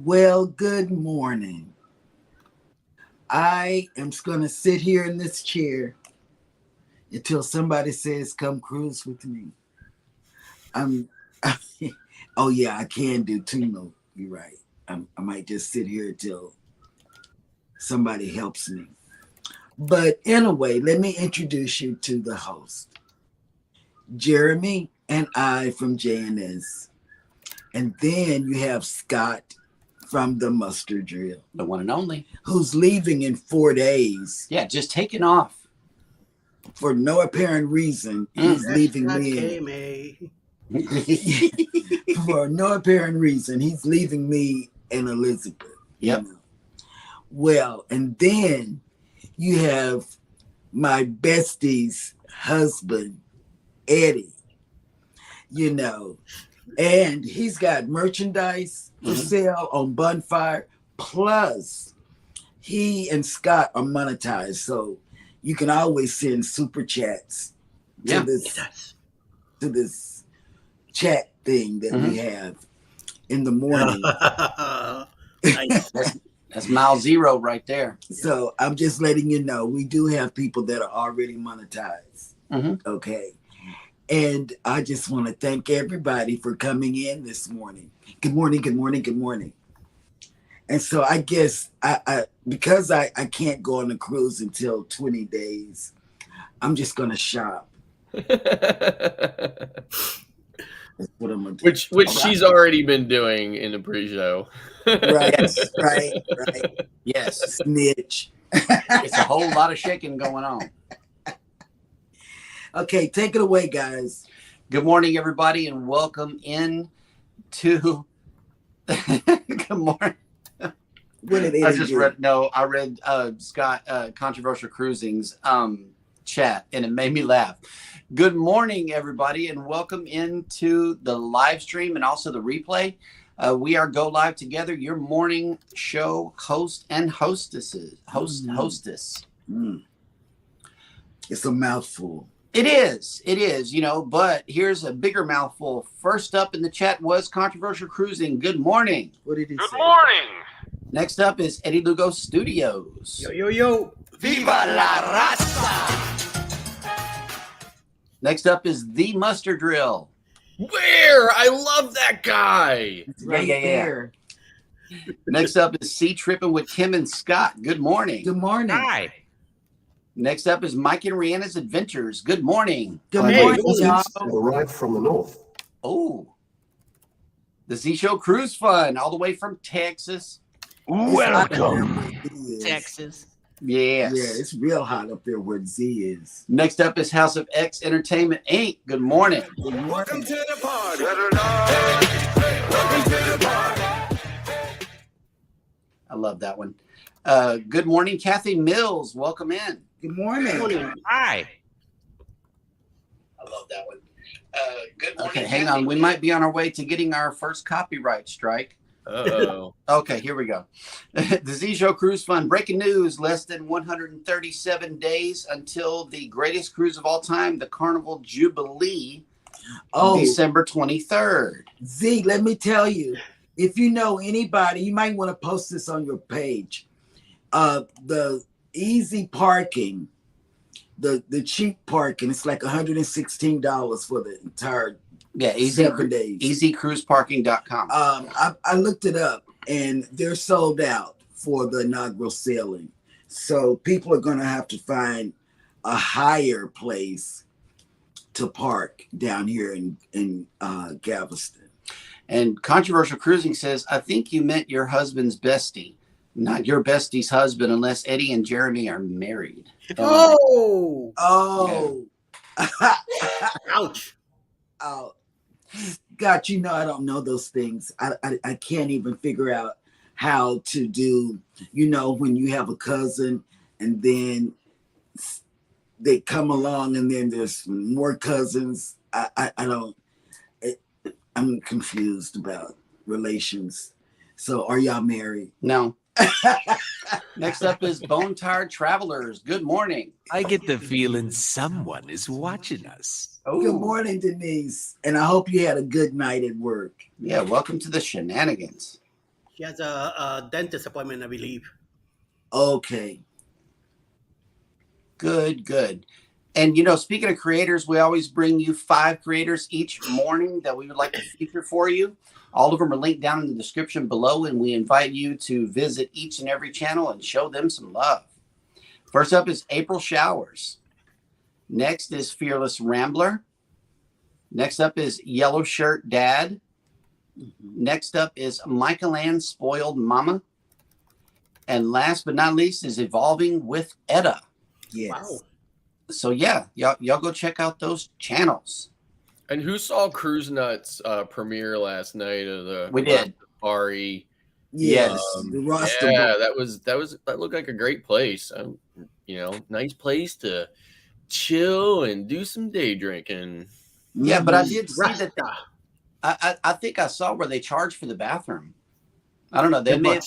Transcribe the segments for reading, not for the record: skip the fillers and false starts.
Well, good morning. I am going to sit here in this chair until somebody says, come cruise with me. I'm, oh, yeah, I can do two. You're right. I might just sit here until somebody helps me. But anyway, let me introduce you to the host, Jeremy and I from J&S. And then you have Scott from the Mustard Drill. The one and only. Who's leaving in 4 days. Yeah, just taking off. For no apparent reason, he's leaving me. For no apparent reason, he's leaving me and Elizabeth. Yep. You know? Well, and then you have my bestie's husband, Eddie. You know, and he's got merchandise for sale on Bonfire. Plus, he and Scott are monetized, so you can always send super chats to this chat thing that we have in the morning. That's mile zero right there. So I'm just letting you know, we do have people that are already monetized. Okay. And I just want to thank everybody for coming in this morning. Good morning, good morning, good morning. And so I guess because I can't go on a cruise until 20 days, I'm just going to shop. That's what I'm going to do. Which she's already been doing in the pre-show. Right. Yes. Snitch. It's a whole lot of shaking going on. Okay, take it away, guys. Good morning, everybody, and welcome in to good morning. What did I just read Scott Controversial Cruising's chat, and it made me laugh. Good morning, everybody, and welcome into the live stream and also the replay. We are Go Live Together, your morning show host and hostesses. Hostess. It's a mouthful. It is, but here's a bigger mouthful. First up in the chat was Controversial Cruising. Good morning. What did he say? Good morning. Next up is Eddie Lugo Studios. Yo. Viva la raza. Next up is The Mustard Drill. Where? I love that guy. Right there. Next up is Sea Tripping with Kim and Scott. Good morning. Good morning. Hi. Next up is Mike and Rihanna's Adventures. Good morning. Good morning, y'all. Arrived from the north. Oh, the Z Show Cruise Fun, all the way from Texas. Welcome. Texas. Yes. Yeah, it's real hot up there where Z is. Next up is House of X Entertainment Inc. Good morning. Welcome to the party. Welcome to the party. I love that one. Good morning, Kathy Mills. Welcome in. Good morning. Hi. I love that one. Good morning. Okay, hang on. We might be on our way to getting our first copyright strike. Uh-oh. Okay, here we go. The Z Show Cruise Fund. Breaking news. Less than 137 days until the greatest cruise of all time, the Carnival Jubilee, December 23rd. Z, let me tell you, if you know anybody, you might want to post this on your page. The easy parking, the cheap parking, it's like $116 for the entire 7 days. EasyCruiseParking.com. I looked it up and they're sold out for the inaugural sailing. So people are going to have to find a higher place to park down here in Galveston. And Controversial Cruising says, I think you meant your husband's bestie, not your bestie's husband, unless Eddie and Jeremy are married. Oh. Ouch. Oh. God, I don't know those things. I can't even figure out how to do, when you have a cousin and then they come along and then there's more cousins. I'm confused about relations. So are y'all married? No. Next up is Bone Tired Travelers. Good morning. I get the feeling someone is watching us. Oh, good morning, Denise. And I hope you had a good night at work. Yeah, welcome to the shenanigans. She has a dentist appointment, I believe. Okay. Good. And, you know, speaking of creators, we always bring you 5 creators each morning that we would like to feature for you. All of them are linked down in the description below, and we invite you to visit each and every channel and show them some love. First up is April Showers. Next is Fearless Rambler. Next up is Yellow Shirt Dad. Next up is Michaelanne Spoiled Mama. And last but not least is Evolving with Etta. Yes. Wow. So yeah, y'all go check out those channels. And who saw Cruise Nuts premiere last night of the We did. Safari? Yes. Um, The roster. Yeah, that looked like a great place. You know, nice place to chill and do some day drinking. Yeah, but I did see Rasta. that. I think I saw where they charge for the bathroom. I don't know. They may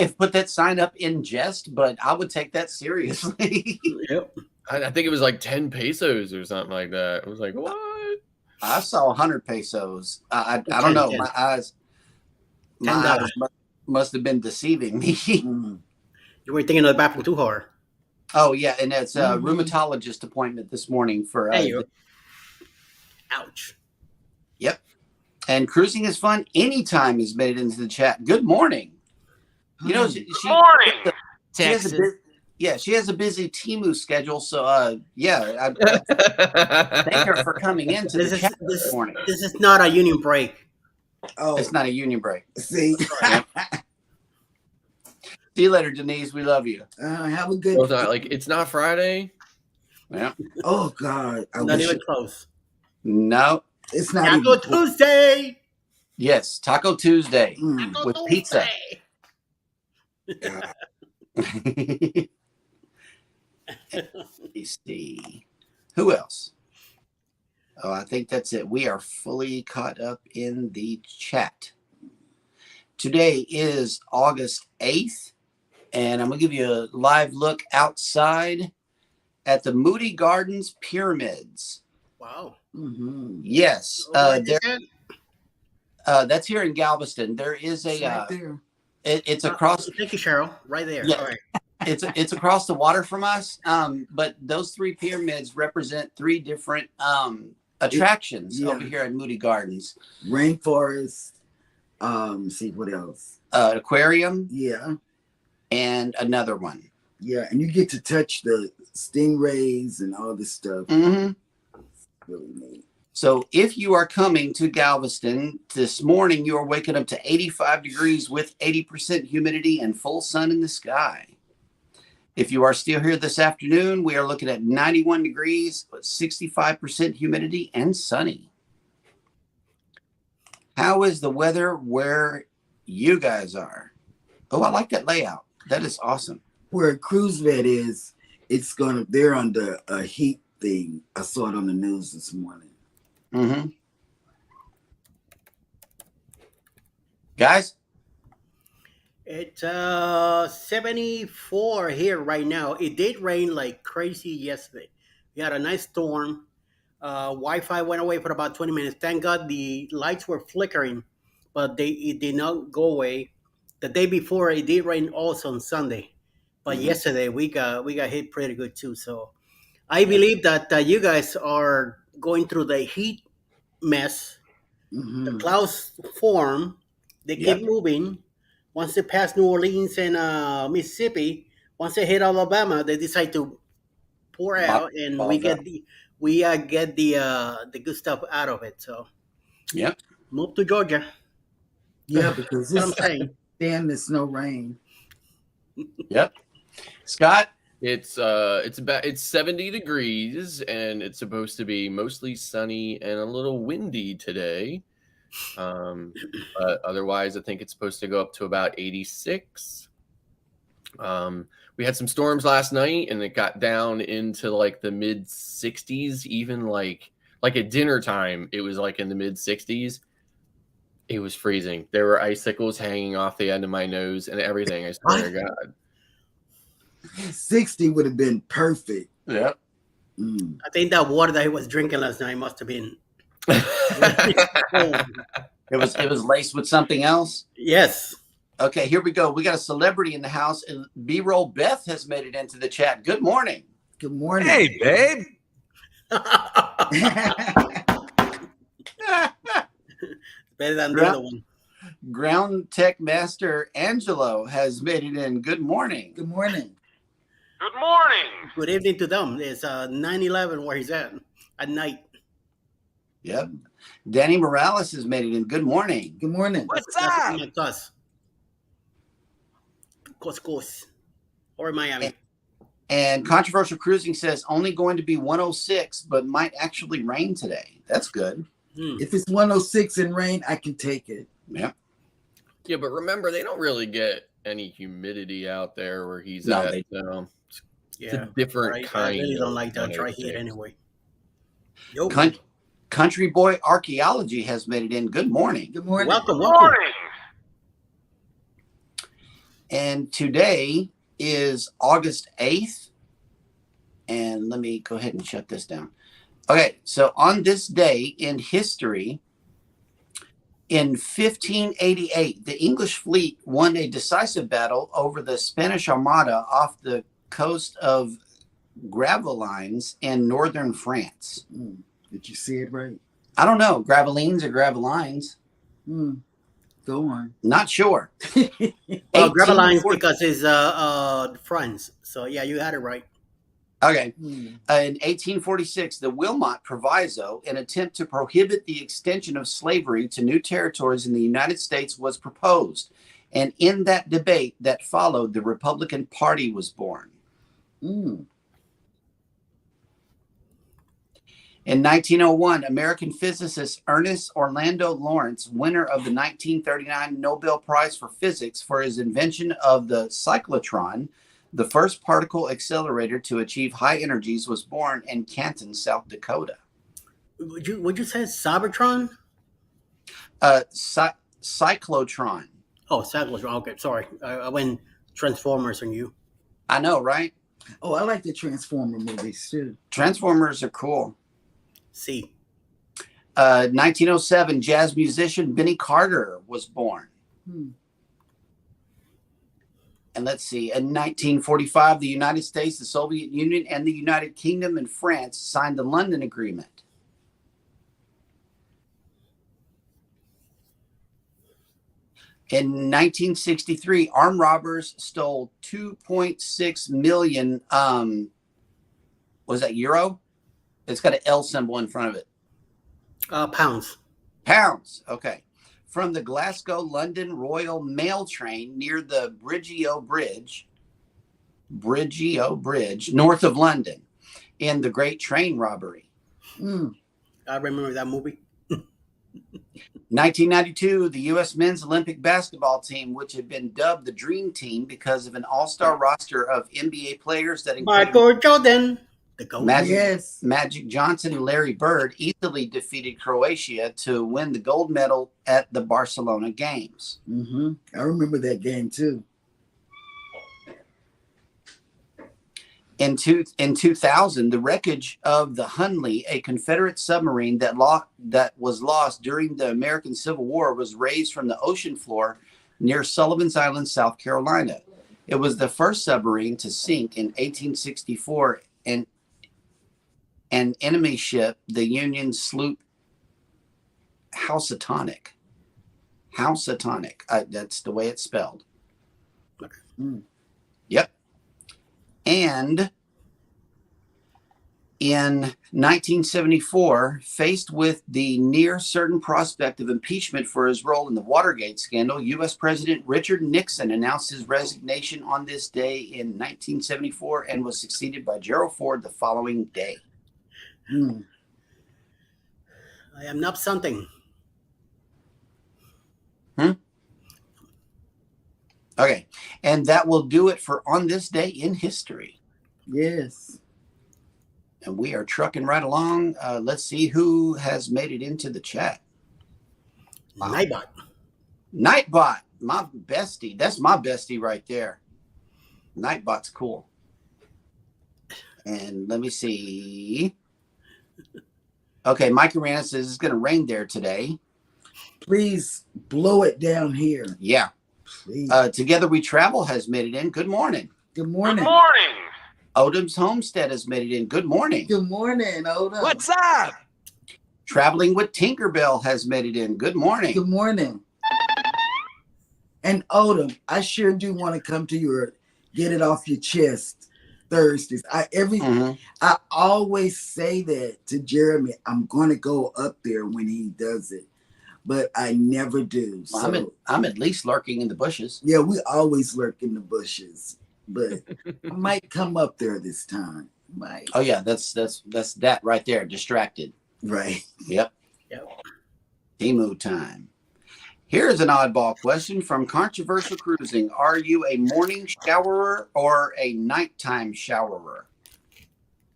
have put that sign up in jest, but I would take that seriously. Yep. I think it was like 10 pesos or something like that. I was like, what? I saw 100 pesos. I don't know. My eyes must have been deceiving me. You were thinking of the bathroom too hard. Oh yeah, and it's a rheumatologist appointment this morning for. There you go. Ouch. Yep. And cruising is fun. Anytime is made it into the chat. Good morning. You know, she Morning. has she has a busy Temu schedule. So I thank her for coming into the chat this morning. This is not a union break. Oh, It's not a union break. see. See you later, Denise. We love you. Have a good. Well, it's not, like, it's not Friday. Yeah. Oh God, I Not wish even close. No. it's not Taco even. Tuesday. Yes. Taco Tuesday Mm, with pizza. God. Let me see. Who else? Oh, I think that's it. We are fully caught up in the chat. Today is August 8th, and I'm going to give you a live look outside at the Moody Gardens Pyramids. Wow. Mm-hmm. Yes. That's here in Galveston. There is a Right there. it's across Thank you, Cheryl. Right there. Yeah. All right. it's across the water from us. But those 3 pyramids represent 3 different attractions over here at Moody Gardens. Rainforest. See what else? Aquarium Yeah. and another one. Yeah, and you get to touch the stingrays and all this stuff. Mm-hmm. Really neat. So if you are coming to Galveston this morning, you are waking up to 85 degrees with 80% humidity and full sun in the sky. If you are still here this afternoon, we are looking at 91 degrees with 65% humidity and sunny. How is the weather where you guys are? Oh, I like that layout. That is awesome. Where Cruise Vet is, they're under a heat thing. I saw it on the news this morning. Mm-hmm. Guys? It's 74 here right now. It did rain like crazy yesterday. We had a nice storm. Wi-Fi went away for about 20 minutes. Thank God the lights were flickering, but it did not go away. The day before, it did rain also on Sunday, but yesterday we got hit pretty good too. So I believe that you guys are going through the heat mess. Mm-hmm. The clouds form. They keep moving. Once they pass New Orleans and Mississippi, once they hit Alabama, they decide to pour out, and we get the good stuff out of it. So, move to Georgia. Yeah, because That's what I'm saying. damn, there's no rain. Yep. Scott? It's 70 degrees, and it's supposed to be mostly sunny and a little windy today. But otherwise, I think it's supposed to go up to about 86. We had some storms last night, and it got down into like the mid 60s. Even like at dinner time, it was like in the mid 60s. It was freezing. There were icicles hanging off the end of my nose and everything. I swear to God. 60 would have been perfect. Yeah. I think that water that he was drinking last night must have been. It was laced with something else. Yes. Okay, here we go. We got a celebrity in the house, and B-roll Beth has made it into the chat. Good morning. Good morning. Hey, babe. Better than the other one. Ground Tech Master Angelo has made it in. Good morning. Good morning. Good morning. Good evening to them. It's 9/11 where he's at night. Yep. Danny Morales has made it in. Good morning. Good morning. What's That's up? my cuz. Coast. Or Miami. And Controversial Cruising says only going to be 106, but might actually rain today. That's good. If it's 106 and rain, I can take it. Yeah. Yeah, but remember, they don't really get any humidity out there where he's No, at. they So Yeah. it's a different I kind. really don't of like that dry weather heat thing. anyway. Yo. Country Boy Archaeology has made it in. Good morning. Good morning. Welcome, Good welcome. morning. And today is August 8th. And let me go ahead and shut this down. Okay, so on this day in history, in 1588, the English fleet won a decisive battle over the Spanish Armada off the coast of Gravelines in northern France. Did you see it right? I don't know, Gravelines or Gravelines. Go on. Not sure. Gravelines 1840 because it's France. So yeah, you had it right. Okay. In 1846, the Wilmot Proviso, an attempt to prohibit the extension of slavery to new territories in the United States, was proposed. And in that debate that followed, the Republican Party was born. In 1901, American physicist Ernest Orlando Lawrence, winner of the 1939 Nobel Prize for Physics for his invention of the cyclotron, the first particle accelerator to achieve high energies, was born in Canton, South Dakota. Would you say Cybertron? Cyclotron. Oh, cyclotron. Okay, sorry. I went Transformers on you. I know, right? Oh, I like the Transformer movies too. Transformers are cool. See. 1907, jazz musician Benny Carter was born. And let's see, in 1945, the United States, the Soviet Union, and the United Kingdom and France signed the London Agreement. In 1963, armed robbers stole 2.6 million, was that euro? It's got an L symbol in front of it. Pounds. Pounds, okay. From the Glasgow-London Royal Mail train near the Brigeo Bridge, north of London, in the Great Train Robbery. I remember that movie. 1992, the U.S. men's Olympic basketball team, which had been dubbed the Dream Team because of an all-star roster of NBA players that included Michael Jordan. The GOAT. Magic Johnson and Larry Bird, easily defeated Croatia to win the gold medal at the Barcelona Games. I remember that game too. In 2000, the wreckage of the Hunley, a Confederate submarine that was lost during the American Civil War, was raised from the ocean floor near Sullivan's Island, South Carolina. It was the first submarine to sink in 1864, and an enemy ship, the Union sloop Housatonic. That's the way it's spelled. Yep. And in 1974, faced with the near certain prospect of impeachment for his role in the Watergate scandal, U.S. President Richard Nixon announced his resignation on this day in 1974 and was succeeded by Gerald Ford the following day. I am not something. Okay. And that will do it for On This Day in History. Yes. And we are trucking right along. Let's see who has made it into the chat. Wow. Nightbot, my bestie. That's my bestie right there. Nightbot's cool. And let me see. Okay, Michaelanne says it's going to rain there today. please blow it down here. Yeah. Please. Together We Travel has made it in. Good morning. Good morning. Good morning. Odom's Homestead has made it in. Good morning. Good morning, Odom. What's up? Traveling with Tinkerbell has made it in. Good morning. Good morning. And Odom, I sure do want to come to your get it off your chest Thursdays. I always say that to Jeremy. I'm going to go up there when he does it, but I never do. Well, So I'm at least lurking in the bushes. yeah, we always lurk in the bushes, but I might come up there this time. Might. Oh yeah, that's that right there. Distracted. Right. Yep. Yep. Timu time. Here's an oddball question from Controversial Cruising. Are you a morning showerer or a nighttime showerer?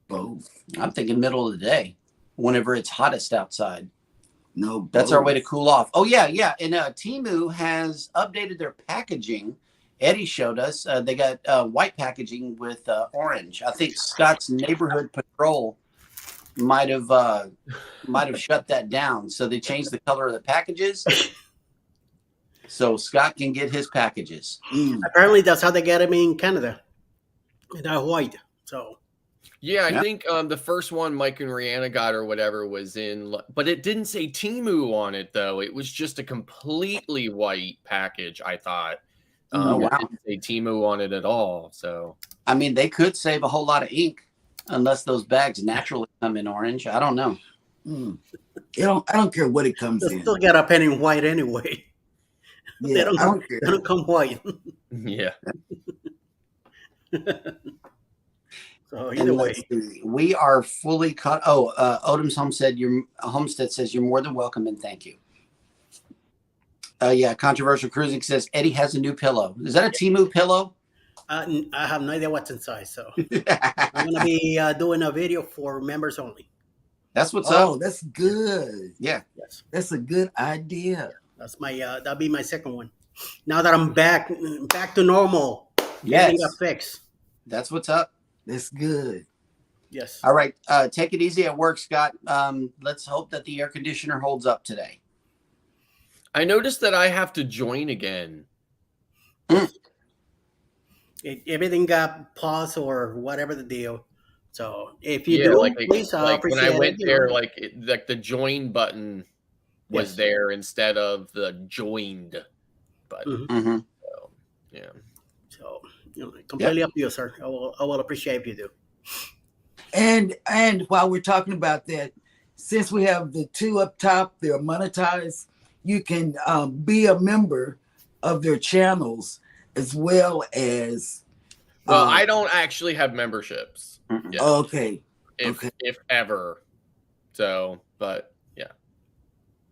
Both. I'm thinking middle of the day, whenever it's hottest outside. No, That's our way to both. cool off. Oh yeah, yeah. And Timu has updated their packaging. Eddie showed us they got white packaging with orange. I think Scott's neighborhood patrol might have shut that down. So they changed the color of the packages, so Scott can get his packages. Apparently, that's how they get them in Canada. They're white. So Yeah, I Yeah. think the first one Mike and Rihanna got or whatever was in, but it didn't say Timu on it though. It was just a completely white package. I thought. Oh, wow. It didn't say Timu on it at all. So I mean, they could save a whole lot of ink unless those bags naturally come in orange. I don't know. I don't care what it comes they in. still get a pen in white anyway. Yeah, don't I don't care. They don't come white. yeah, So And either way, let's see, we are fully cut. Oh, Odom's Homestead says you're more than welcome and thank you. Yeah, Controversial Cruising says Eddie has a new pillow. Is that a Timu pillow? I have no idea what's inside. So I'm gonna be doing a video for members only. That's what's Oh, up. that's good. Yeah. Yes, That's a good idea. that's my that'll be my second one. Now that I'm back to normal, Yes. everything got fixed. That's what's up. That's good. Yes. All right. Take it easy at work, Scott. Let's hope that the air conditioner holds up today. I noticed that I have to join again. Everything got paused or whatever the deal. So if you Yeah, do, please like when appreciate I went it. there, like the join button was Yes. there instead of the joined button. Mm-hmm. So, yeah. So completely up to you, sir. I will appreciate if you do. And while we're talking about that, since we have the two up top, they're monetized. You can be a member of their channels as well as. Well, I don't actually have memberships. Yeah. Okay. If ever. So, but yeah.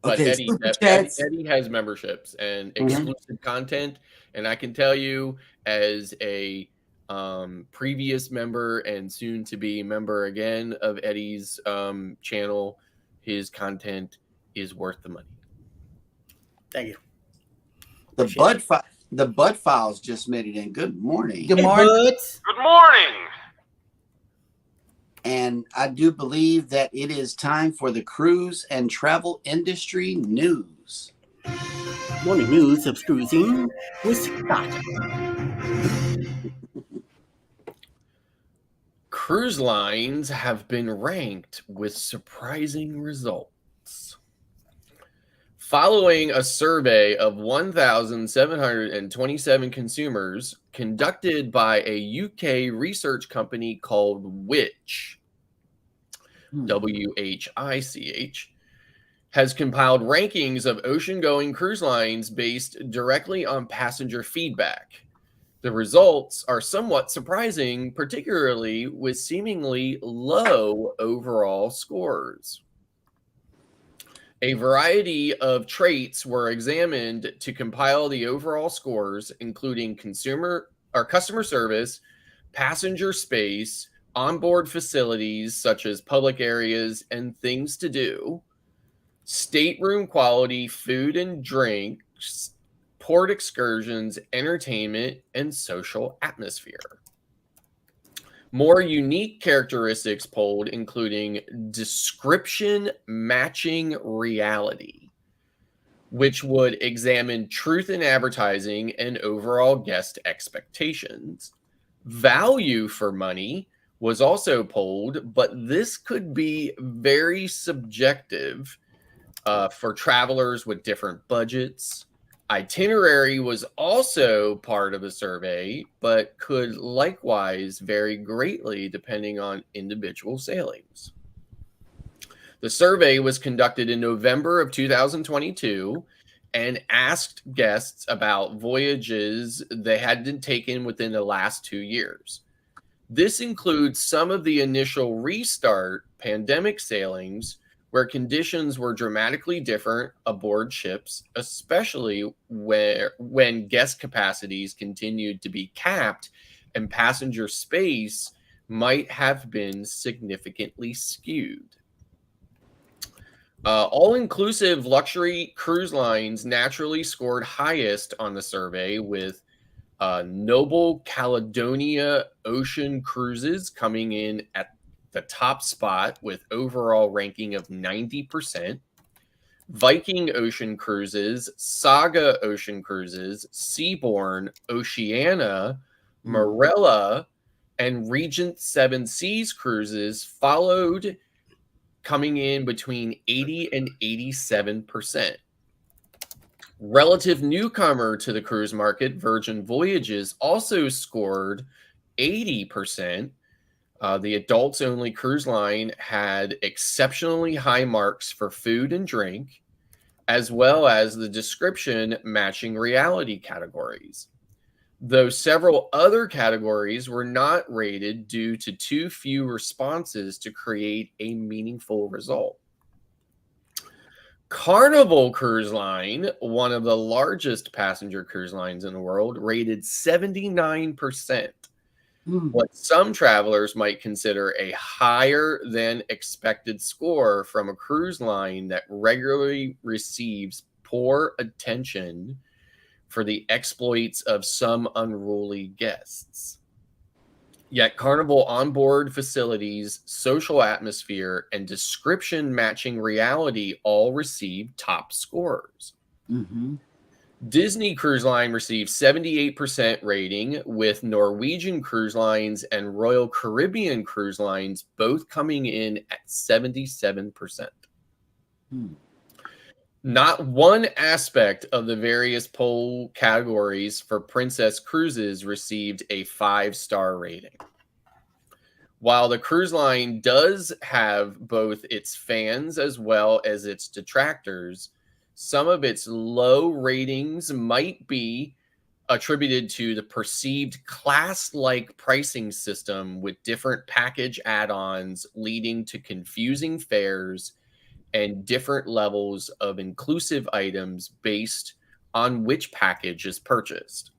But Okay. Eddie has memberships and exclusive content, and I can tell you, as a previous member and soon to be member again of Eddie's channel, his content is worth the money. Thank you. The Bud Files just made it in. Good morning. Good morning. Good morning. And I do believe that it is time for the cruise and travel industry news. Morning news of cruising with Scott. Cruise lines have been ranked with surprising results. Following a survey of 1,727 consumers conducted by a UK research company called Which, WHICH, has compiled rankings of ocean-going cruise lines based directly on passenger feedback. The results are somewhat surprising, particularly with seemingly low overall scores. A variety of traits were examined to compile the overall scores, including customer service, passenger space, onboard facilities such as public areas and things to do, stateroom quality, food and drinks, port excursions, entertainment, and social atmosphere. More unique characteristics polled, including description matching reality, which would examine truth in advertising and overall guest expectations. Value for money was also polled, but this could be very subjective for travelers with different budgets. Itinerary was also part of the survey, but could likewise vary greatly depending on individual sailings. The survey was conducted in November of 2022 and asked guests about voyages they had taken within the last 2 years. This includes some of the initial restart pandemic sailings where conditions were dramatically different aboard ships, especially when guest capacities continued to be capped and passenger space might have been significantly skewed. All-inclusive luxury cruise lines naturally scored highest on the survey, with Noble Caledonia Ocean Cruises coming in at the top spot with overall ranking of 90%. Viking Ocean Cruises, Saga Ocean Cruises, Seabourn, Oceania, Marella, and Regent Seven Seas Cruises followed, coming in between 80 and 87%. Relative newcomer to the cruise market, Virgin Voyages, also scored 80%. The adults-only cruise line had exceptionally high marks for food and drink, as well as the description matching reality categories, though several other categories were not rated due to too few responses to create a meaningful result. Carnival Cruise Line, one of the largest passenger cruise lines in the world, rated 79%. What some travelers might consider a higher than expected score from a cruise line that regularly receives poor attention for the exploits of some unruly guests. Yet Carnival onboard facilities, social atmosphere, and description matching reality all received top scores. Disney Cruise Line received 78% rating, with Norwegian Cruise Lines and Royal Caribbean Cruise Lines both coming in at 77%. Not one aspect of the various poll categories for Princess Cruises received a 5-star rating. While the cruise line does have both its fans as well as its detractors, some of its low ratings might be attributed to the perceived class-like pricing system with different package add-ons leading to confusing fares and different levels of inclusive items based on which package is purchased.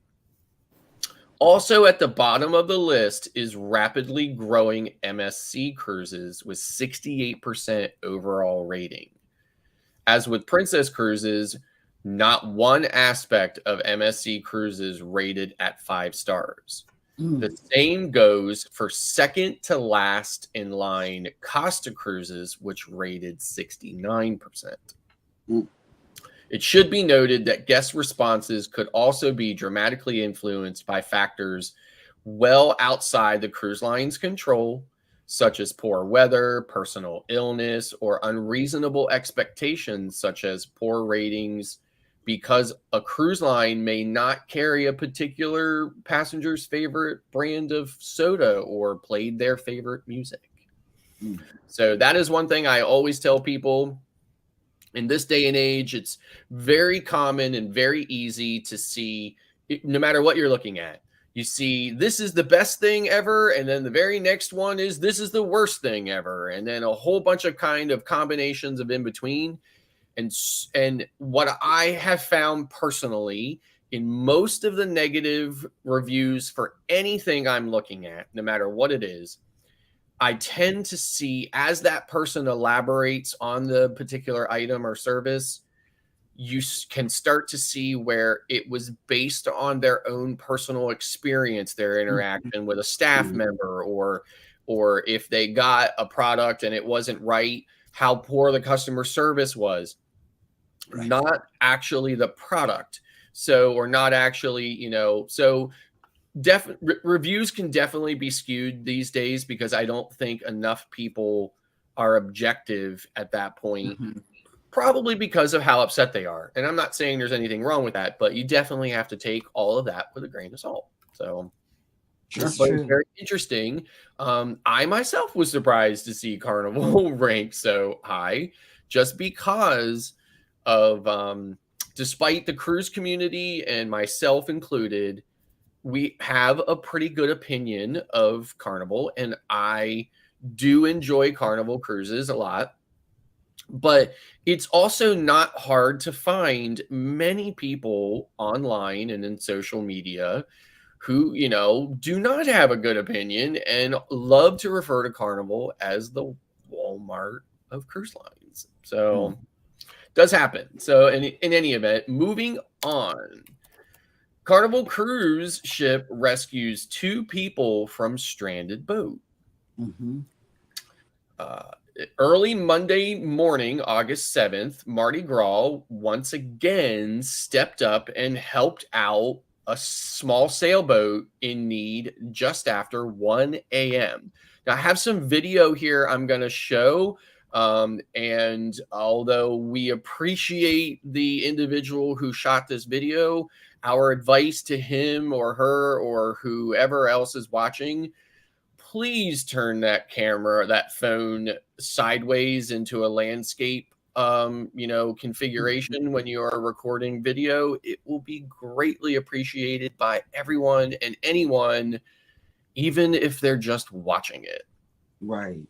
Also at the bottom of the list is rapidly growing MSC Cruises with 68% overall rating. As with Princess Cruises, not one aspect of MSC Cruises rated at 5 stars. The same goes for second to last in line Costa Cruises, which rated 69%. It should be noted that guest responses could also be dramatically influenced by factors well outside the cruise line's control, such as poor weather, personal illness, or unreasonable expectations, such as poor ratings, because a cruise line may not carry a particular passenger's favorite brand of soda or played their favorite music. So that is one thing I always tell people. In this day and age, it's very common and very easy to see, no matter what you're looking at. You see, this is the best thing ever, and then the very next one is this is the worst thing ever, and then a whole bunch of kind of combinations of in between. And what I have found personally in most of the negative reviews for anything I'm looking at, no matter what it is, I tend to see, as that person elaborates on the particular item or service, you can start to see where it was based on their own personal experience, their interaction with a staff member, or if they got a product and it wasn't right, how poor the customer service was. not actually the product. So, or not actually, so reviews can definitely be skewed these days because I don't think enough people are objective at that point. Mm-hmm. Probably because of how upset they are. And I'm not saying there's anything wrong with that, but you definitely have to take all of that with a grain of salt. So That's but true. it's very interesting. I myself was surprised to see Carnival rank so high just because of despite the cruise community and myself included, we have a pretty good opinion of Carnival, and I do enjoy Carnival cruises a lot. But it's also not hard to find many people online and in social media who, do not have a good opinion and love to refer to Carnival as the Walmart of cruise lines. So does happen. So in any event, moving on. Carnival cruise ship rescues 2 people from stranded boat. Mm-hmm. Early Monday morning, August 7th, Mardi Gras once again stepped up and helped out a small sailboat in need just after 1 a.m. Now, I have some video here I'm going to show. And although we appreciate the individual who shot this video, our advice to him or her or whoever else is watching, please turn that phone sideways into a landscape, configuration when you are recording video. It will be greatly appreciated by everyone and anyone, even if they're just watching it. Right.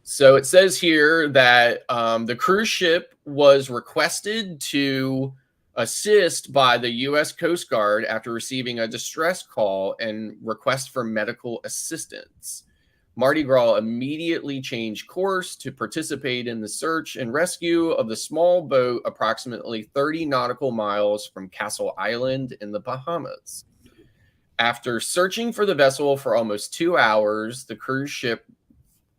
So it says here that the cruise ship was requested to assist by the U.S. Coast Guard after receiving a distress call and request for medical assistance. Mardi Gras immediately changed course to participate in the search and rescue of the small boat approximately 30 nautical miles from Castle Island in the Bahamas. After searching for the vessel for almost 2 hours, the cruise ship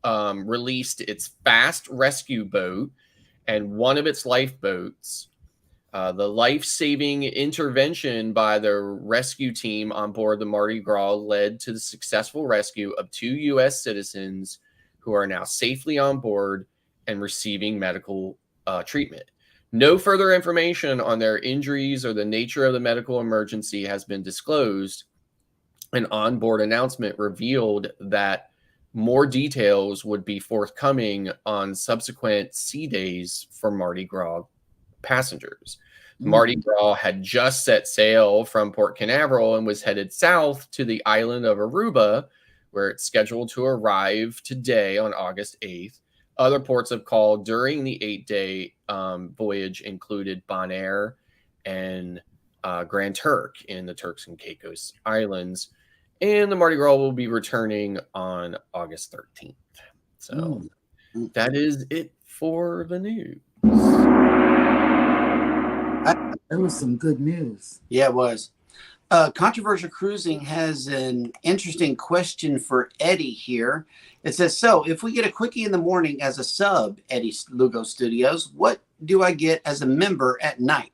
released its fast rescue boat and one of its lifeboats. The life-saving intervention by the rescue team on board the Mardi Gras led to the successful rescue of 2 U.S. citizens who are now safely on board and receiving medical treatment. No further information on their injuries or the nature of the medical emergency has been disclosed. An onboard announcement revealed that more details would be forthcoming on subsequent sea days for Mardi Gras passengers. Mardi Gras had just set sail from Port Canaveral and was headed south to the island of Aruba, where it's scheduled to arrive today on August 8th. Other ports of call during the 8-day voyage included Bonaire and Grand Turk in the Turks and Caicos Islands. And the Mardi Gras will be returning on August 13th. So that is it for the news. That was some good news. Yeah, it was. Controversial Cruising has an interesting question for Eddie here. It says, so if we get a quickie in the morning as a sub, Eddie Lugo Studios, what do I get as a member at night?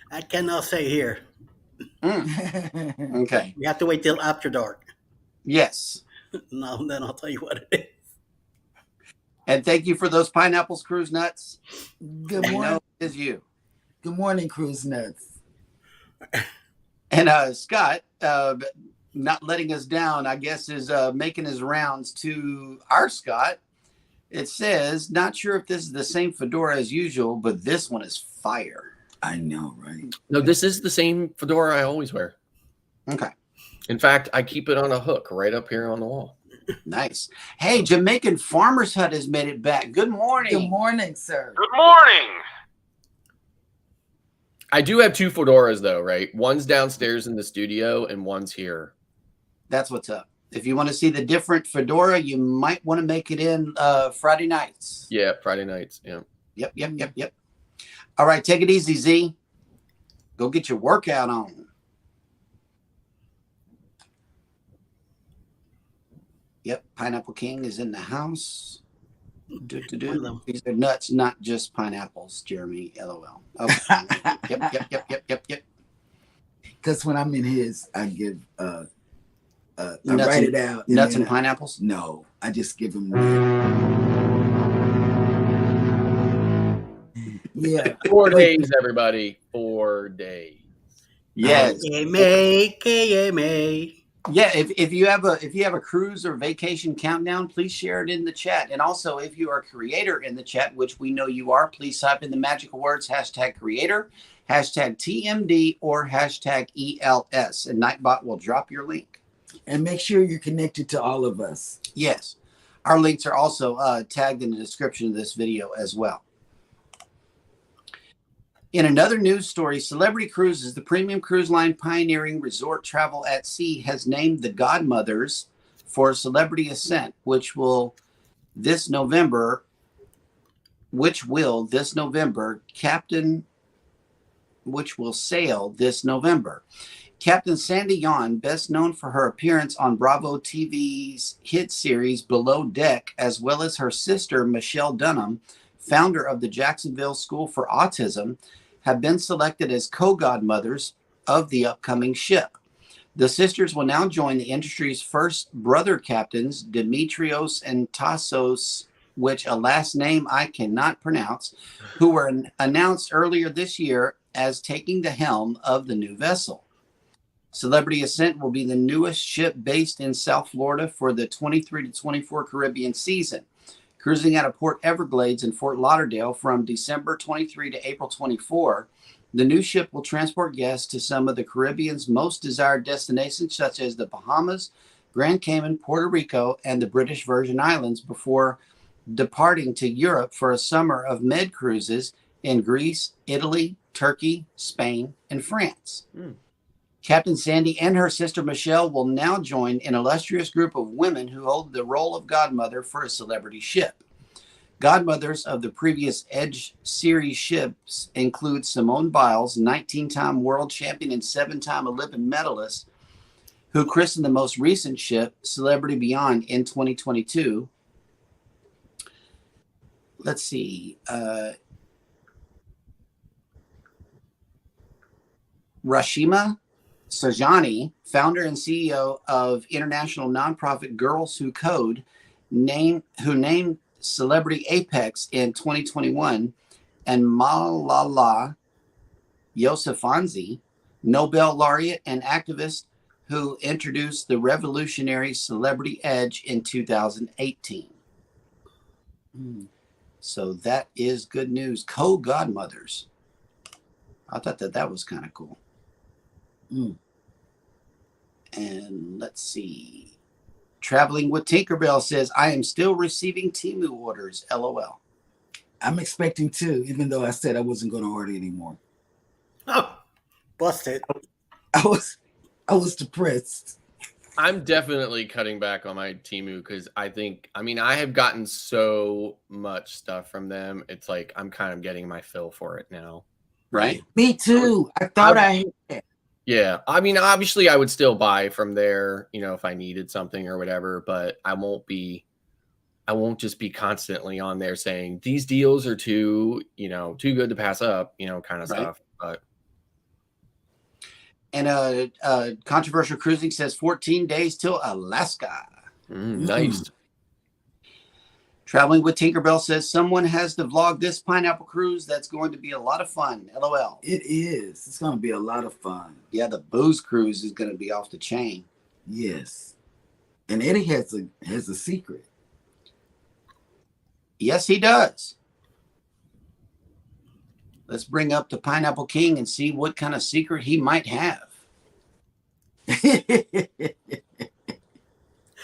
I cannot say here. Okay. You have to wait till after dark. Yes. No, then I'll tell you what it is. And thank you for those pineapples, Cruise Nuts. Good morning. It is you. Good morning, Cruise Nuts. And Scott, not letting us down, I guess, is making his rounds to our Scott. It says, not sure if this is the same fedora as usual, but this one is fire. I know, right? No, this is the same fedora I always wear. Okay. In fact, I keep it on a hook right up here on the wall. Nice. Hey, Jamaican Farmer's Hut has made it back. Good morning. Good morning, sir. Good morning. I do have 2 fedoras, though, right? One's downstairs in the studio and one's here. That's what's up. If you want to see the different fedora, you might want to make it in Friday nights. Yeah, Friday nights. Yeah. Yep. All right, take it easy, Z. Go get your workout on. Yep, Pineapple King is in the house. One of them. These are nuts, not just pineapples, Jeremy. LOL. Okay. Yep. Because when I'm in his, I give I Nuts write and- it out. Nuts then and pineapples? No, I just give him the. Yeah. 4 days, everybody. 4 days. Yes. KMA, KMA. Yeah, if you have a cruise or vacation countdown, please share it in the chat. And also, if you are a creator in the chat, which we know you are, please type in the magical words #creator, #TMD, or #ELS, and Nightbot will drop your link. And make sure you're connected to all of us. Yes, our links are also tagged in the description of this video as well. In another news story, Celebrity Cruises, the premium cruise line pioneering resort travel at sea, has named the godmothers for Celebrity Ascent, which will this November, sail this November. Captain Sandy Yon, best known for her appearance on Bravo TV's hit series Below Deck, as well as her sister Michelle Dunham, founder of the Jacksonville School for Autism, have been selected as co-godmothers of the upcoming ship. The sisters will now join the industry's first brother captains, Demetrios and Tassos, which a last name I cannot pronounce, who were announced earlier this year as taking the helm of the new vessel. Celebrity Ascent will be the newest ship based in South Florida for the 23 to 24 Caribbean season. Cruising out of Port Everglades in Fort Lauderdale from December 23 to April 24, the new ship will transport guests to some of the Caribbean's most desired destinations, such as the Bahamas, Grand Cayman, Puerto Rico, and the British Virgin Islands, before departing to Europe for a summer of med cruises in Greece, Italy, Turkey, Spain, and France. Captain Sandy and her sister Michelle will now join an illustrious group of women who hold the role of godmother for a celebrity ship. Godmothers of the previous Edge series ships include Simone Biles, 19-time world champion and 7-time Olympic medalist, who christened the most recent ship, Celebrity Beyond, in 2022. Let's see. Rashima Sajani, founder and CEO of international nonprofit Girls Who Code, who named Celebrity Apex in 2021, and Malala Yousafzai, Nobel laureate and activist, who introduced the revolutionary Celebrity Edge in 2018. So that is good news. Co-godmothers. I thought that was kind of cool. And let's see. Traveling with Tinkerbell says, I am still receiving Temu orders. LOL. I'm expecting to, even though I said I wasn't going to order anymore. Oh, busted. I was depressed. I'm definitely cutting back on my Temu because I have gotten so much stuff from them. It's like I'm kind of getting my fill for it now. Right? Me too. I thought I had that. Yeah. I mean, obviously I would still buy from there, if I needed something or whatever, but I won't just be constantly on there saying these deals are too good to pass up, kind of stuff. But And Controversial Cruising says 14 days till Alaska. Nice. Traveling with Tinkerbell says someone has to vlog this pineapple cruise. That's going to be a lot of fun. LOL. It is. It's going to be a lot of fun. Yeah, the booze cruise is going to be off the chain. Yes. And Eddie has a secret. Yes, he does. Let's bring up the Pineapple King and see what kind of secret he might have.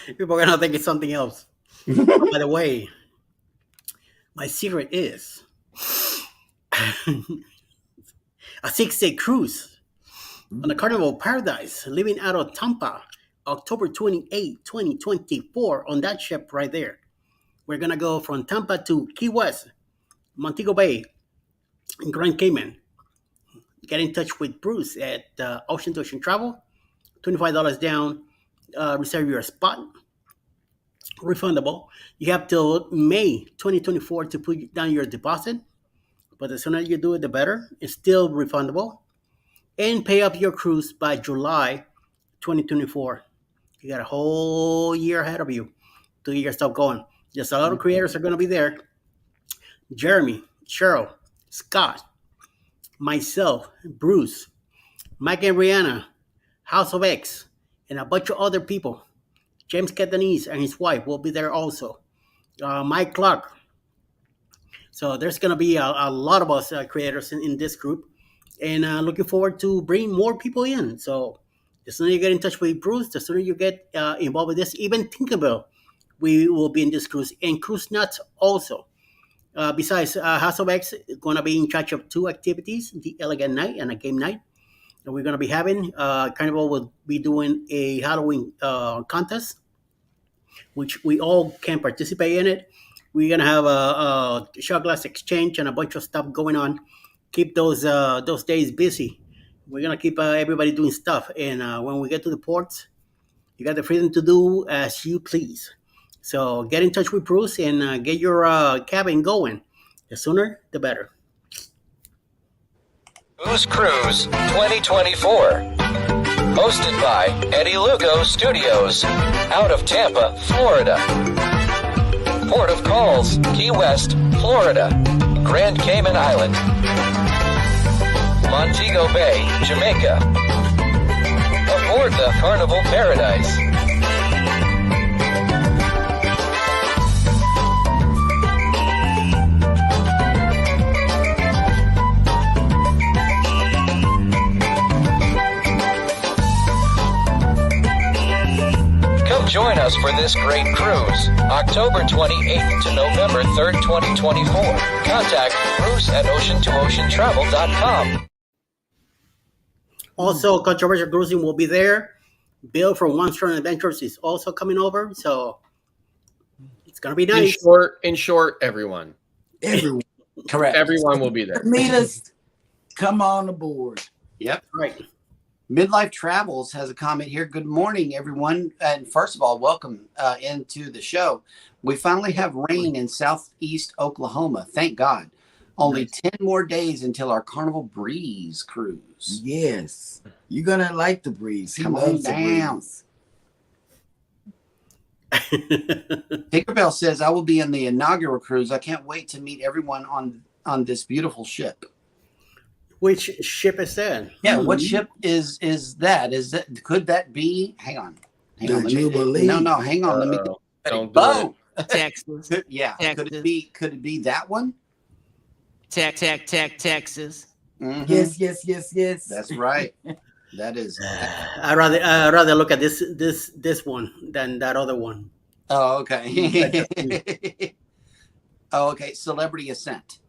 People are going to think it's something else. By the way, my secret is a 6-day cruise on the Carnival Paradise, leaving out of Tampa, October 28, 2024, on that ship right there. We're going to go from Tampa to Key West, Montego Bay, and Grand Cayman. Get in touch with Bruce at Ocean to Ocean Travel, $25 down, reserve your spot. refundable. You have till May 2024 to put down your deposit, but the sooner you do it, the better. It's still refundable. And pay up your cruise by July 2024. You got a whole year ahead of you to get your stuff going. Just a lot of creators are going to be there. Jeremy, Cheryl, Scott, myself, Bruce, Mike and Rihanna, House of X, and a bunch of other people. James Catanese and his wife will be there also. Mike Clark. So there's going to be a lot of us creators in this group. And looking forward to bring more people in. So the sooner you get in touch with Bruce, the sooner you get involved with this. Even Tinkerbell, we will be in this cruise. And Cruise Nuts also. Besides, House of X is going to be in charge of 2 activities, the Elegant Night and a game night. And we're going to be having, Carnival will be doing a Halloween contest, which we all can participate in it. We're going to have a shot glass exchange and a bunch of stuff going on. Keep those days busy. We're going to keep everybody doing stuff. And when we get to the ports, you got the freedom to do as you please. So get in touch with Bruce and get your cabin going. The sooner, the better. Booze Cruise 2024. Hosted by Eddie Lugo Studios. Out of Tampa, Florida. Port of Calls, Key West, Florida. Grand Cayman Island. Montego Bay, Jamaica. Aboard the Carnival Paradise. Come join us for this great cruise, October 28th to November 3rd, 2024. Contact Bruce at ocean2oceantravel.com. Also, Controversial Cruising will be there. Bill from One Strong Adventures is also coming over, so it's gonna be nice. In short, everyone. Everyone. Correct. Everyone will be there. Meet us. Come on aboard. Yep. Right. Midlife Travels has a comment here. Good morning, everyone. And first of all, welcome into the show. We finally have rain in southeast Oklahoma. Thank God. Only 10 more days until our Carnival Breeze cruise. Yes. You're going to like the breeze. He Come on loves the down. breeze. Tinkerbell says, I will be in the inaugural cruise. I can't wait to meet everyone on this beautiful ship. Which ship is that? Yeah, what ship is that? Could that be? Hang on. The Let me, Jubilee. no, hang on. Let me Don't do Boom. Texas, Yeah. Could it be that one? Texas. Mhm. Yes. That's right. That is. I'd rather look at this one than that other one. Oh, okay. Oh, okay. Celebrity Ascent.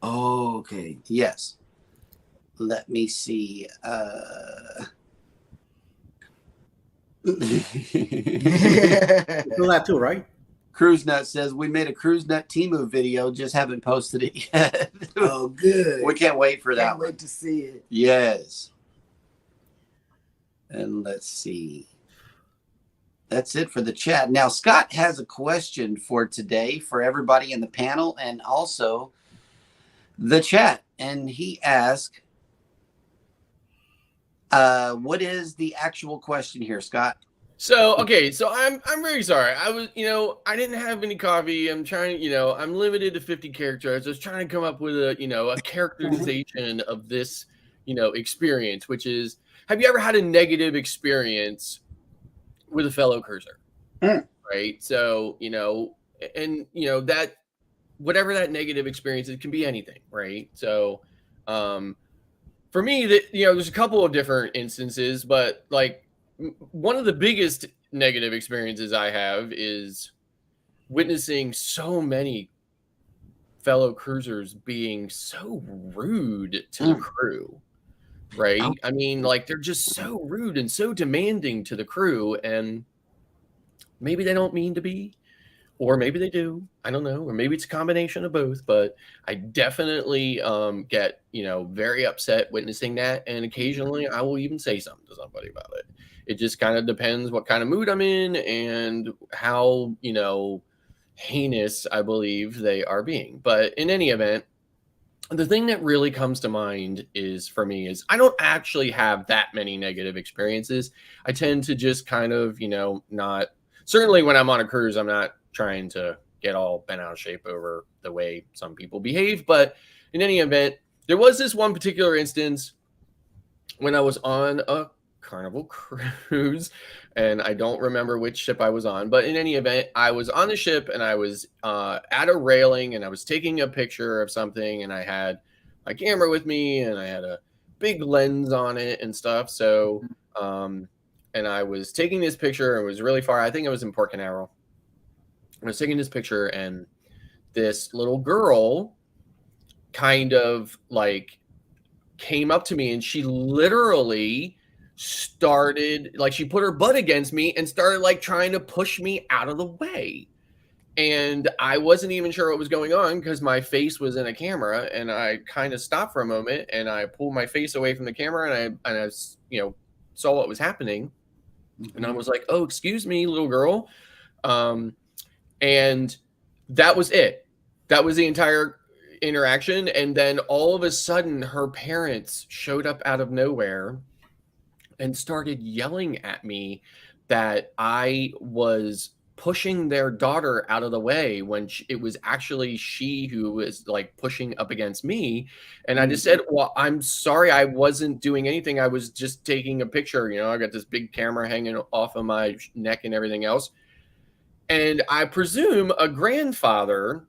Oh, okay. Yes. Let me see. You do that too, right? Cruise Nut says we made a Cruise Nut Timu video, just haven't posted it yet. Oh, good. We can't wait for that Can't one. wait to see it. Yes. And let's see. That's it for the chat. Now, Scott has a question for today for everybody in the panel and also the chat. And he asked, what is the actual question here, Scott? So I'm very sorry. I was, I didn't have any coffee. I'm trying, I'm limited to 50 characters. I was trying to come up with a characterization of this, experience, which is, have you ever had a negative experience with a fellow cruiser? Right. So, that whatever that negative experience, it can be anything. Right. So, for me, there's a couple of different instances, but like one of the biggest negative experiences I have is witnessing so many fellow cruisers being so rude to the crew, right? I mean, like they're just so rude and so demanding to the crew, and maybe they don't mean to be, or maybe they do. I don't know, or maybe it's a combination of both. But I definitely get very upset witnessing that, and occasionally I will even say something to somebody about it. It just kind of depends what kind of mood I'm in and how, heinous I believe they are being. But in any event, the thing that really comes to mind is for me is I don't actually have that many negative experiences. I tend to just kind of, not, certainly when I'm on a cruise, I'm not trying to get all bent out of shape over the way some people behave. But in any event, there was this one particular instance when I was on a Carnival cruise, and I don't remember which ship I was on, but in any event, I was on the ship and I was at a railing and I was taking a picture of something, and I had my camera with me and I had a big lens on it and stuff. So, and I was taking this picture and it was really far. I think it was in Port Canaveral. I was taking this picture and this little girl kind of like came up to me and she literally started, like, she put her butt against me and started like trying to push me out of the way. And I wasn't even sure what was going on because my face was in a camera, and I kind of stopped for a moment and I pulled my face away from the camera and I saw what was happening. And I was like, "Oh, excuse me, little girl." And that was it. That was the entire interaction. And then all of a sudden her parents showed up out of nowhere and started yelling at me that I was pushing their daughter out of the way when it was actually she who was like pushing up against me. And I just said, "Well, I'm sorry, I wasn't doing anything. I was just taking a picture. I got this big camera hanging off of my neck and everything else." And I presume a grandfather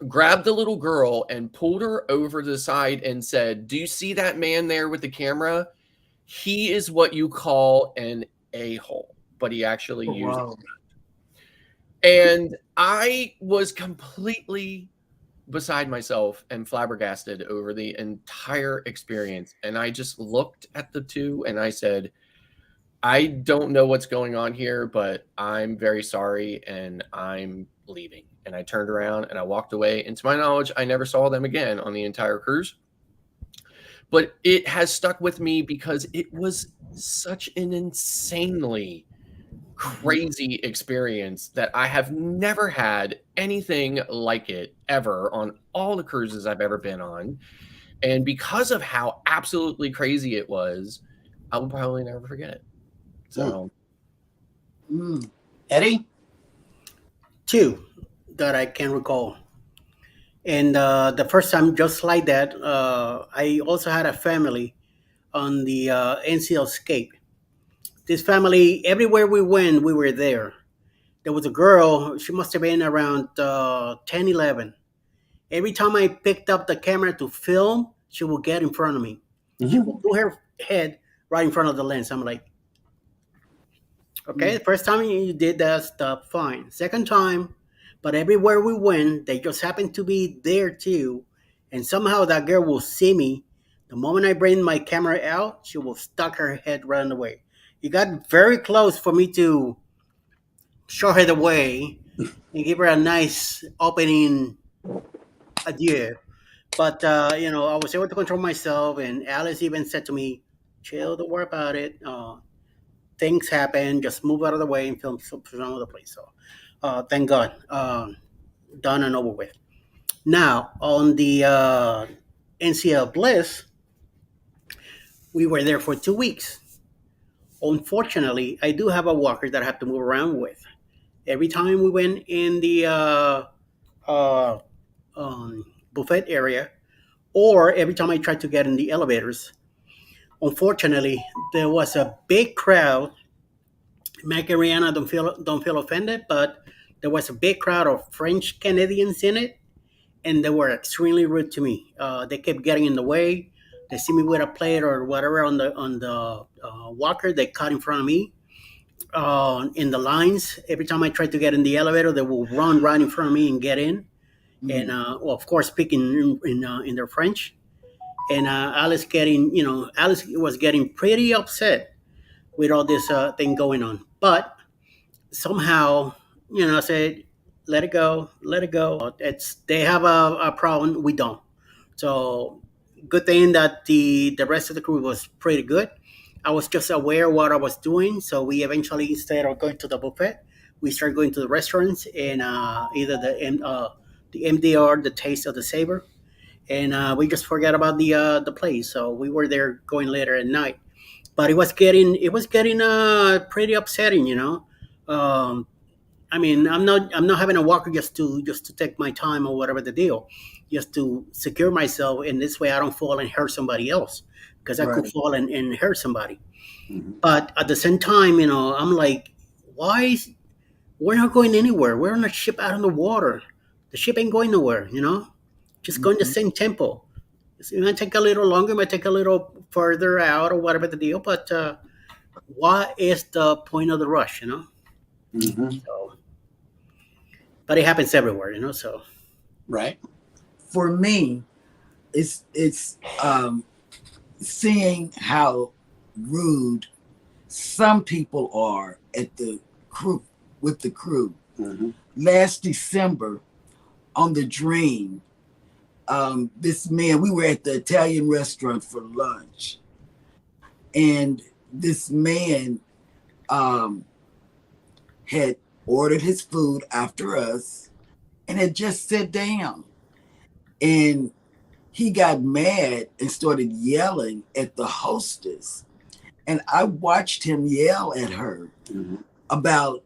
grabbed the little girl and pulled her over to the side and said, "Do you see that man there with the camera? He is what you call an a-hole, but he actually uses it." And I was completely beside myself and flabbergasted over the entire experience. And I just looked at the two and I said, "I don't know what's going on here, but I'm very sorry and I'm leaving." And I turned around and I walked away. And to my knowledge, I never saw them again on the entire cruise. But it has stuck with me because it was such an insanely crazy experience that I have never had anything like it ever on all the cruises I've ever been on. And because of how absolutely crazy it was, I will probably never forget it. So, Eddie? Two that I can recall. And the first time, just like that, I also had a family on the NCL Escape. This family, everywhere we went, we were there. There was a girl, she must have been around 10, 11. Every time I picked up the camera to film, she would get in front of me. She would put her head right in front of the lens. I'm like, okay, the first time you did that stuff, fine. Second time, but everywhere we went, they just happened to be there too. And somehow that girl will see me. The moment I bring my camera out, she will stuck her head right in the way. It got very close for me to show her the way and give her a nice opening adieu. But, I was able to control myself. And Alice even said to me, "Chill, don't worry about it. Things happen. Just move out of the way and film some other place." So, thank God, done and over with. Now on the NCL Bliss, we were there for 2 weeks. Unfortunately, I do have a walker that I have to move around with. Every time we went in the buffet area, or every time I tried to get in the elevators, unfortunately, there was a big crowd. Michaelanne, don't feel offended, but there was a big crowd of French Canadians in it, and they were extremely rude to me. They kept getting in the way. They see me with a plate or whatever on the walker. They cut in front of me. In the lines, every time I tried to get in the elevator, they will run right in front of me and get in. And of course, speaking in their French. And Alice was getting pretty upset with all this thing going on. But somehow, I said, let it go, let it go. They have a problem, we don't. So good thing that the rest of the crew was pretty good. I was just aware of what I was doing. So we eventually, instead of going to the buffet, we started going to the restaurants and either the MDR, the Taste of the Savor, and we just forgot about the place. So we were there going later at night, but it was getting pretty upsetting, you know. Um, I mean, I'm not having a walker just to take my time or whatever the deal, just to secure myself, and this way I don't fall and hurt somebody else because I could Right. fall and hurt somebody. Mhm. But at the same time, you know, I'm like, why? We're not going anywhere. We're on a ship out on the water. The ship ain't going nowhere, you know. Just going the Mhm. same tempo. It might take a little longer, it might take a little further out or whatever the deal. But what is the point of the rush, you know? Mhm. So, but it happens everywhere, you know. So Right. For me, it's seeing how rude some people are at the crew with the crew. Mhm. Last December on the Dream, this man, we were at the Italian restaurant for lunch, and this man um, had ordered his food after us and had just sat down. And he got mad and started yelling at the hostess. And I watched him yell at her Mhm. about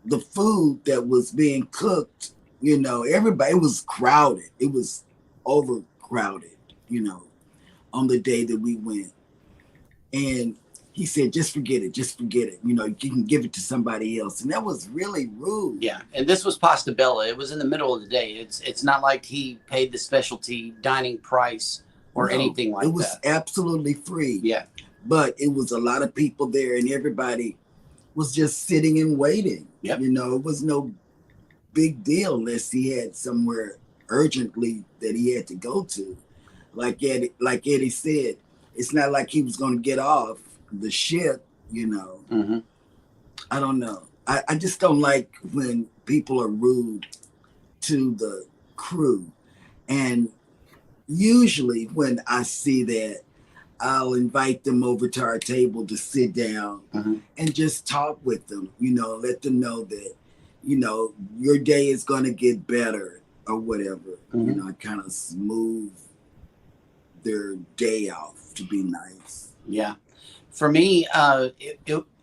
the food that was being cooked. You know, everybody, it was crowded, it was overcrowded, you know, on the day that we went. And he said, just forget it, just forget it. You know, you can give it to somebody else. And that was really rude. Yeah, and this was pasta bella. It was in the middle of the day. It's not like he paid the specialty dining price or No, anything it like was that. absolutely free. Yeah. But it was a lot of people there, and everybody was just sitting and waiting. Yep. You know, it was no big deal unless he had somewhere urgently that he had to go to. Like Eddie said, it's not like he was going to get off the ship. You know, Mhm. I don't know. I just don't like when people are rude to the crew. And usually when I see that, I'll invite them over to our table to sit down Mhm. and just talk with them, you know, let them know that, you know, your day is going to get better or whatever. You Mhm. know, I kind of smooth their day off to be nice. Yeah. For me,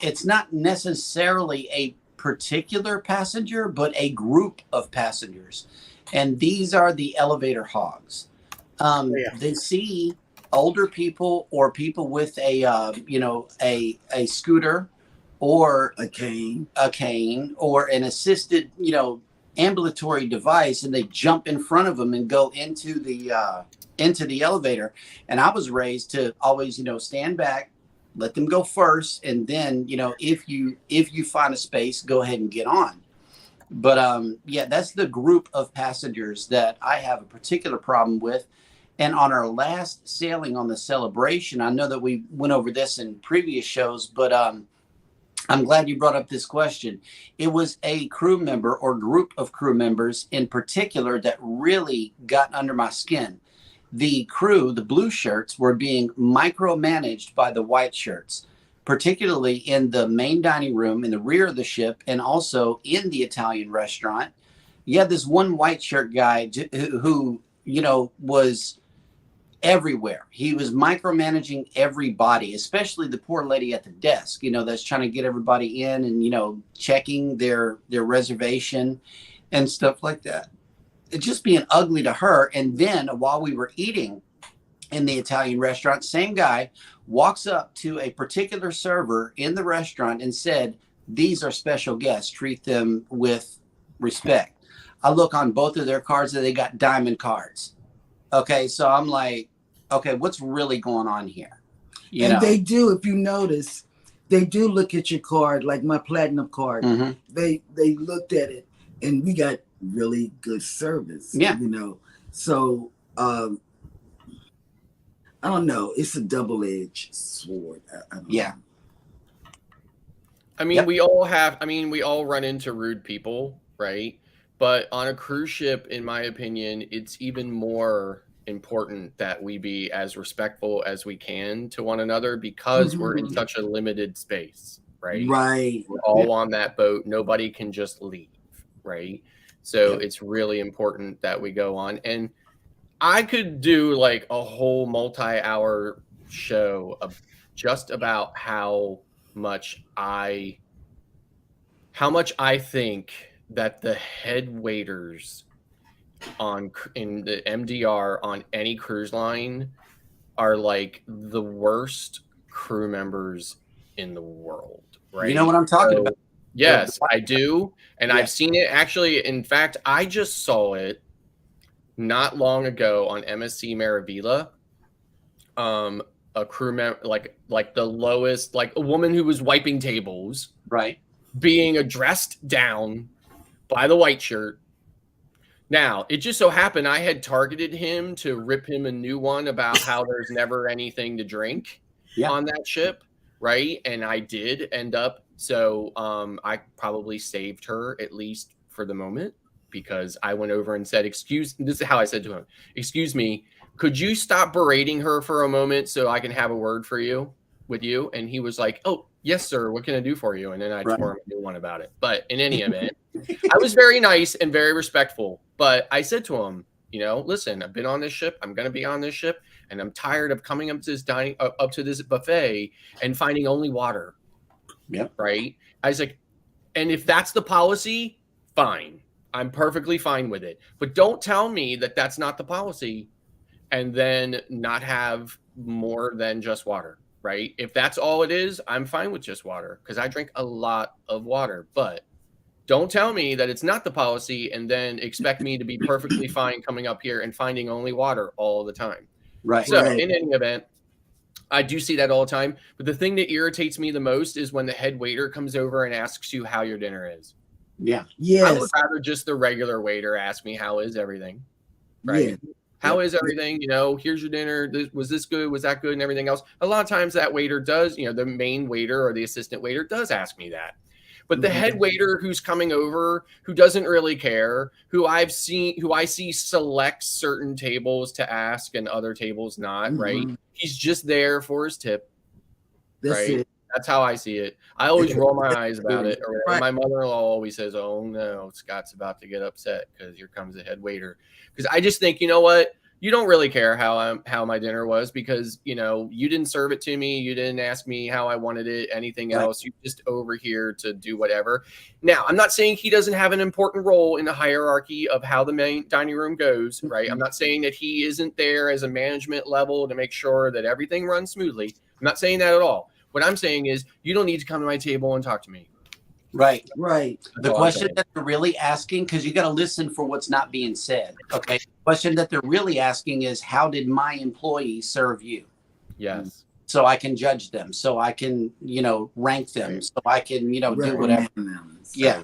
it's not necessarily a particular passenger, but a group of passengers, and these are the elevator hogs. yeah, They see older people or people with a scooter or A cane. a cane or an assisted ambulatory device, and they jump in front of them and go into the elevator. And I was raised to always stand back, let them go first, and then if you find a space, go ahead and get on. But yeah, that's the group of passengers that I have a particular problem with. And on our last sailing on the Celebration, I know that we went over this in previous shows, but I'm glad you brought up this question. It was a crew member or group of crew members in particular that really got under my skin. The crew, the blue shirts, were being micromanaged by the white shirts, particularly in the main dining room in the rear of the ship and also in the Italian restaurant. You had this one white shirt guy who was everywhere. He was micromanaging everybody, especially the poor lady at the desk, that's trying to get everybody in and, checking their reservation and stuff like that. It's just being ugly to her. And then while we were eating in the Italian restaurant, same guy walks up to a particular server in the restaurant and said, "These are special guests. Treat them with respect." I look on both of their cards and they got diamond cards. Okay, so I'm like, okay, what's really going on here? And they do, if you notice, they do look at your card, like my platinum card. Mm-hmm. They looked at it, and we got really good service. Yeah. You know, so I don't know. It's a double-edged sword. I don't Yeah. know. I mean, Yep. we all run into rude people, right? But on a cruise ship, in my opinion, it's even more important that we be as respectful as we can to one another because we're in such a limited space, right? Right. We're all on that boat. Nobody can just leave, right? So it's really important that we go on. And I could do like a whole multi-hour show of just about how much I think that the head waiters in the MDR on any cruise line are like the worst crew members in the world, right? You know what I'm talking about? Yes, I do. And I've seen it actually. In fact, I just saw it not long ago on MSC Maravilla. A crew member, like the lowest, like a woman who was wiping tables, right, being addressed down by the white shirt. Now, it just so happened I had targeted him to rip him a new one about how there's never anything to drink on that ship, right? And I did end up, so I probably saved her, at least for the moment, because I went over and said, this is how I said to him, excuse me, could you stop berating her for a moment so I can have a word with you? And he was like, oh, yes, sir. What can I do for you? And then I tore him a new one about it. But in any event, I was very nice and very respectful. But I said to him, listen, I've been on this ship. I'm going to be on this ship. And I'm tired of coming up to this buffet and finding only water. Yep. Right. I was like, and if that's the policy, fine. I'm perfectly fine with it. But don't tell me that that's not the policy and then not have more than just water. Right. If that's all it is, I'm fine with just water because I drink a lot of water. But don't tell me that it's not the policy and then expect me to be perfectly fine coming up here and finding only water all the time. Right. So in any event, I do see that all the time. But the thing that irritates me the most is when the head waiter comes over and asks you how your dinner is. Yeah. Yes. I would rather just the regular waiter ask me, how is everything? Right. Yeah. How is everything? Here's your dinner. Was this good? Was that good? And everything else. A lot of times that waiter does, the main waiter or the assistant waiter does ask me that. But the head waiter who's coming over, who doesn't really care, who I see select certain tables to ask and other tables not, right? He's just there for his tip, right? That's how I see it. I always roll my eyes about it. Or my mother-in-law always says, oh, no, Scott's about to get upset because here comes the head waiter. Because I just think, you know what? You don't really care how my dinner was because, you didn't serve it to me. You didn't ask me how I wanted it, anything else. You're just over here to do whatever. Now, I'm not saying he doesn't have an important role in the hierarchy of how the main dining room goes, right? I'm not saying that he isn't there as a management level to make sure that everything runs smoothly. I'm not saying that at all. What I'm saying is you don't need to come to my table and talk to me. Right. The question that they're really asking, because you got to listen for what's not being said. Okay. The question that they're really asking is, how did my employee serve you? Yes. So I can judge them. So I can, rank them. So I can, do whatever. Yeah.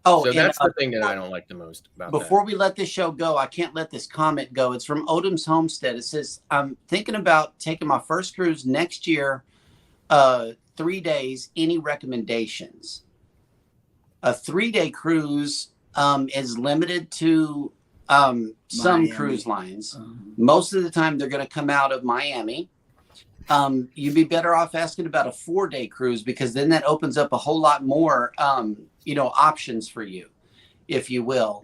Oh, so that's the thing that I don't like the most about before we let this show go, I can't let this comment go. It's from Odom's Homestead. It says, I'm thinking about taking my first cruise next year, 3 days. Any recommendations? A 3-day cruise is limited to some Miami. cruise lines. Most of the time, they're going to come out of Miami. You'd be better off asking about a 4-day cruise because then that opens up a whole lot more, options for you, if you will.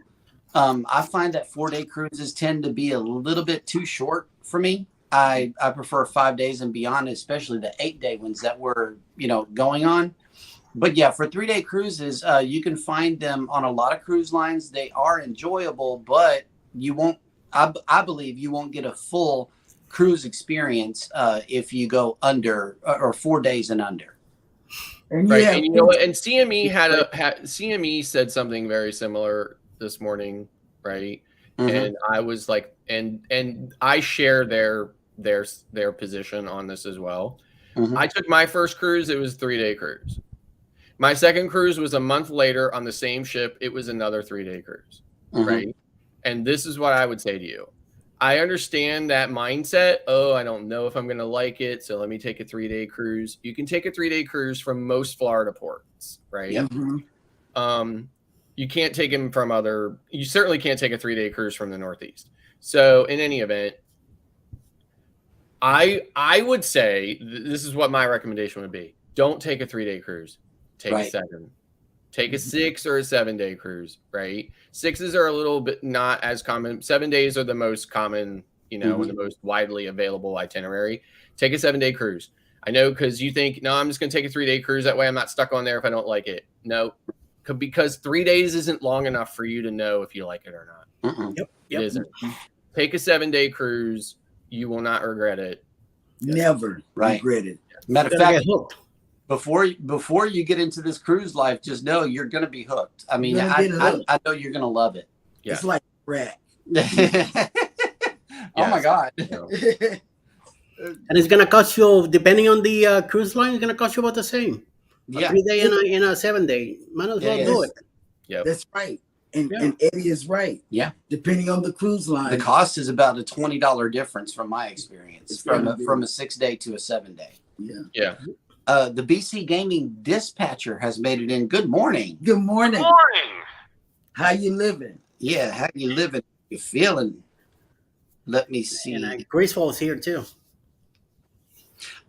I find that 4-day cruises tend to be a little bit too short for me. I prefer 5 days and beyond, especially the 8-day ones that we're, going on. But yeah, for 3-day cruises, you can find them on a lot of cruise lines. They are enjoyable, but you won't, I believe you won't get a full cruise experience if you go under or 4 days and under. Right. And you know what? And CME CME said something very similar this morning, right? And I was like, and I share their position on this as well. I took my first cruise, it was a 3-day cruise. My second cruise was a month later on the same ship. It was another 3-day cruise, right? And this is what I would say to you. I understand that mindset. Oh, I don't know if I'm going to like it, so let me take a 3-day cruise. You can take a 3-day cruise from most Florida ports, right? You can't take them from you certainly can't take a 3-day cruise from the Northeast. So in any event, I would say this is what my recommendation would be. Don't take a 3-day cruise. Take a 7. Take a 6 or a 7-day cruise, right? 6s are a little bit not as common. 7 days are the most common, and the most widely available itinerary. Take a 7-day cruise. I know, because you think, no, I'm just going to take a 3-day cruise. That way I'm not stuck on there if I don't like it. No, because 3 days isn't long enough for you to know if you like it or not. Yep. It isn't. Take a 7-day cruise. You will not regret it. Never regret it. Matter of fact, before you get into this cruise life, just know you're going to be hooked. I mean, I know you're going to love it. Yeah. It's like crack. Oh my God. And it's going to cost you, depending on the cruise line, it's going to cost you about the same. A 3-day and a 7-day. Might as well do it. Yeah, that's right. And Eddie is right. Yeah. Depending on the cruise line. The cost is about a $20 difference from my experience, from a 6-day to a 7-day. Yeah. Yeah. The BC Gaming Dispatcher has made it in. Good morning. Good morning. Good morning. How you living? Yeah, how you living? You feeling? Let me see. And Graceful's here too.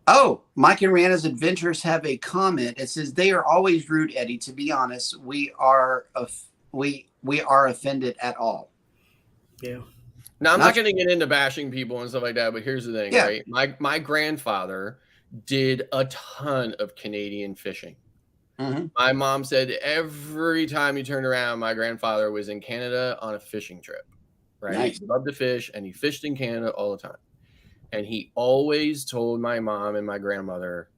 Oh, Michaelanne's Adventures have a comment. It says they are always rude, Eddie. To be honest, we are offended at all. Yeah. Now I'm not going to get into bashing people and stuff like that, but here's the thing, right? My grandfather did a ton of Canadian fishing. My mom said every time you turned around, my grandfather was in Canada on a fishing trip, right? Nice. He loved to fish, and he fished in Canada all the time. And he always told my mom and my grandmother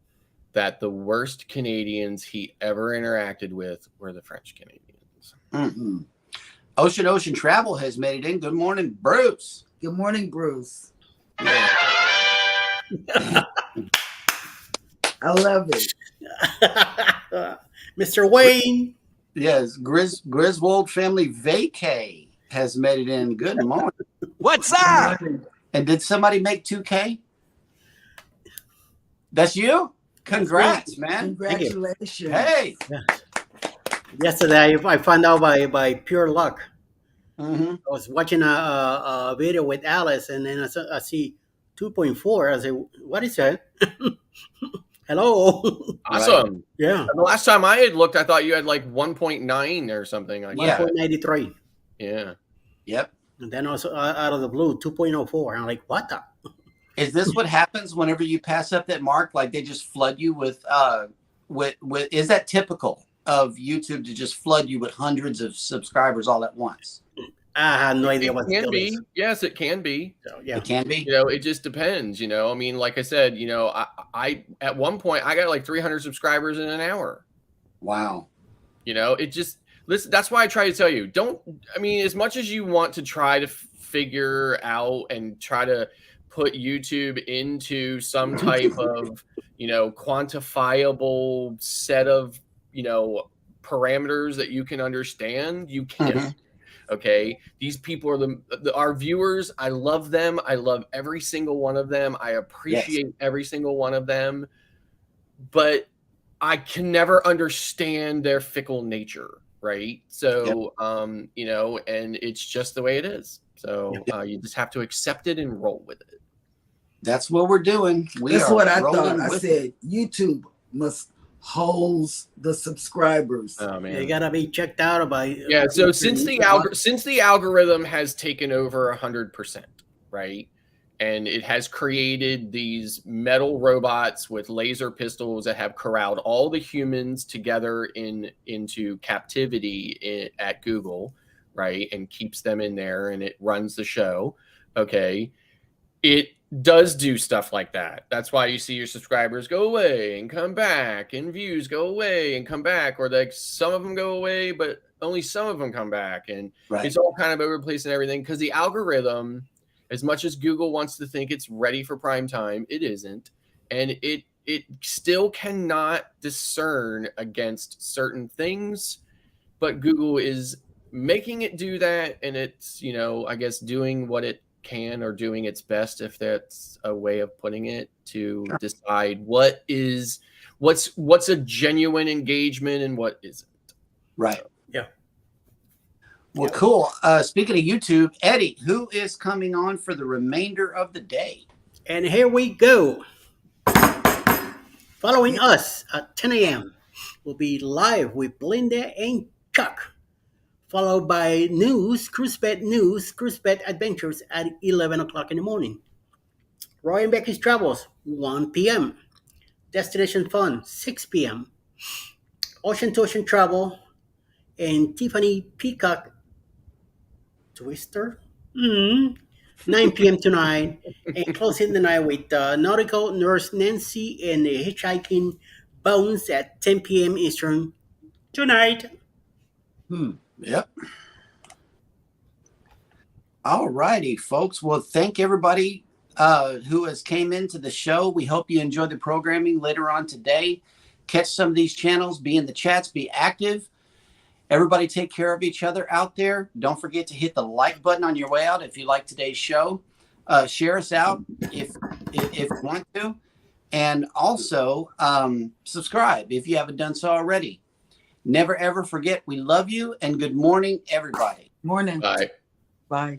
that the worst Canadians he ever interacted with were the French Canadians. Ocean Travel has made it in. Good morning, Bruce. Good morning, Bruce. Yeah. I love it. Mr. Wayne. Yes, Griswold Family Vacay has made it in. Good morning. What's up? And did somebody make 2K? That's you? Congrats, man. Congratulations. Hey. Yesterday, I found out by pure luck. Mm-hmm. I was watching a video with Alice, and then I see 2.4. I said, what is that? Hello. Awesome. Yeah. The last time I had looked, I thought you had like 1.9 or something like that. 1.93. Yeah. Yep. And then also out of the blue, 2.04. I'm like, what the? Is this what happens whenever you pass up that mark? Like they just flood you with is that typical of YouTube to just flood you with hundreds of subscribers all at once? I have no idea what it can the be. is. Yes, it can be. So, yeah. It can be. It just depends. I mean, like I said, I at one point I got like 300 subscribers in an hour. Wow. It just listen. That's why I try to tell you, as much as you want to try to figure out and try to put YouTube into some type of, quantifiable set of, parameters that you can understand, you can't. Mm-hmm. Okay. These people are our viewers. I love them. I love every single one of them. I appreciate every single one of them, but I can never understand their fickle nature. Right. So, and it's just the way it is. So you just have to accept it and roll with it. That's what we're doing. That's what I thought. I said YouTube must hold the subscribers. Oh man, they gotta be checked out by. So since the algorithm has taken over 100%, right, and it has created these metal robots with laser pistols that have corralled all the humans together into captivity at Google, right, and keeps them in there, and it runs the show. Okay, it does do stuff like that. That's why you see your subscribers go away and come back, and views go away and come back, or like some of them go away, but only some of them come back, and it's all kind of over the place and everything because the algorithm, as much as Google wants to think it's ready for prime time, it isn't, and it still cannot discern against certain things, but Google is making it do that, and it's I guess doing what it can or doing its best, if that's a way of putting it, to decide what's a genuine engagement and what isn't. Right. So, yeah. Well, cool. Speaking of YouTube, Eddie, who is coming on for the remainder of the day? And here we go. Following us at 10 a.m. will be live with Belinda and Chuck, followed by Cruise Pet Adventures at 11 o'clock in the morning. Roy and Becky's Travels, 1 p.m. Destination Fun, 6 p.m. Ocean to Ocean Travel, and Tiffany Peacock Twister, 9 p.m. tonight. And closing the night with Nautical Nurse Nancy and the Hitchhiking Bones at 10 p.m. Eastern tonight. Yep. All righty, folks. Well, thank everybody who has came into the show. We hope you enjoy the programming later on today. Catch some of these channels, be in the chats, be active. Everybody take care of each other out there. Don't forget to hit the like button on your way out if you like today's show. Share us out if you want to. And also subscribe if you haven't done so already. Never, ever forget we love you, and good morning, everybody. Morning. Bye. Bye.